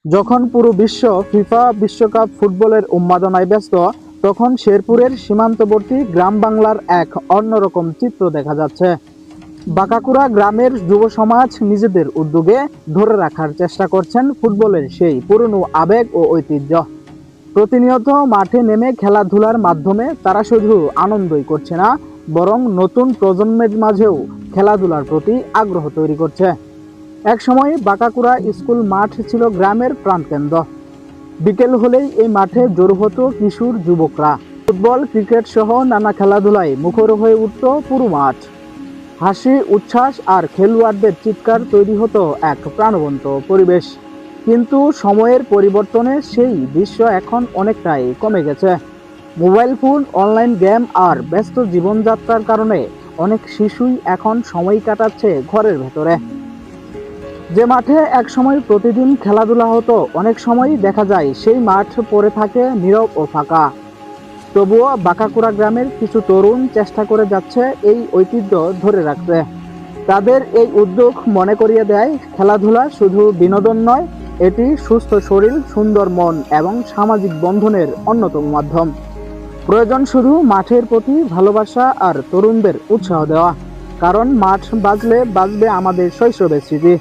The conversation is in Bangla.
যখন পুরো বিশ্ব ফিফা বিশ্বকাপ ফুটবলের উন্মাদনায় ব্যস্ত, তখন শেরপুরের সীমান্তবর্তী গ্রাম বাংলার এক অন্যরকম চিত্র দেখা যাচ্ছে। বাঁকাকুড়া গ্রামের যুব সমাজ নিজেদের উদ্যোগে ধরে রাখার চেষ্টা করছেন ফুটবলের সেই পুরনো আবেগ ও ঐতিহ্য। প্রতিনিয়ত মাঠে নেমে খেলাধুলার মাধ্যমে তারা শুধু আনন্দই করছে না, বরং নতুন প্রজন্মের মাঝেও খেলাধুলার প্রতি আগ্রহ তৈরি করছে। একসময় বাঁকাকুড়া স্কুল মাঠ ছিল গ্রামের প্রাণকেন্দ্র। বিকেল হলেই এই মাঠে জড়ো হতো কিশোর যুবকরা। ফুটবল, ক্রিকেট সহ নানা খেলাধুলায় মুখর হয়ে উঠত পুরো মাঠ। হাসি, উচ্ছ্বাস আর খেলোয়াড়দের চিৎকার তৈরি হতো এক প্রাণবন্ত পরিবেশ। কিন্তু সময়ের পরিবর্তনে সেই দৃশ্য এখন অনেকটাই কমে গেছে। মোবাইল ফোন, অনলাইন গেম আর ব্যস্ত জীবনযাত্রার কারণে অনেক শিশুই এখন সময় কাটাচ্ছে ঘরের ভেতরে। যে মাঠে একসময় প্রতিদিন খেলাধুলা হতো, অনেক সময়ই দেখা যায় সেই মাঠ পড়ে থাকে নীরব ও ফাঁকা। তবুও বাঁকাকুড়া গ্রামের কিছু তরুণ চেষ্টা করে যাচ্ছে এই ঐতিহ্য ধরে রাখতে। তাদের এই উদ্যোগ মনে করিয়ে দেয়, খেলাধুলা শুধু বিনোদন নয়, এটি সুস্থ শরীর, সুন্দর মন এবং সামাজিক বন্ধনের অন্যতম মাধ্যম। প্রয়োজন শুধু মাঠের প্রতি ভালোবাসা আর তরুণদের উৎসাহ দেওয়া, কারণ মাঠ বাজলে বাজবে আমাদের শৈশবের স্মৃতি।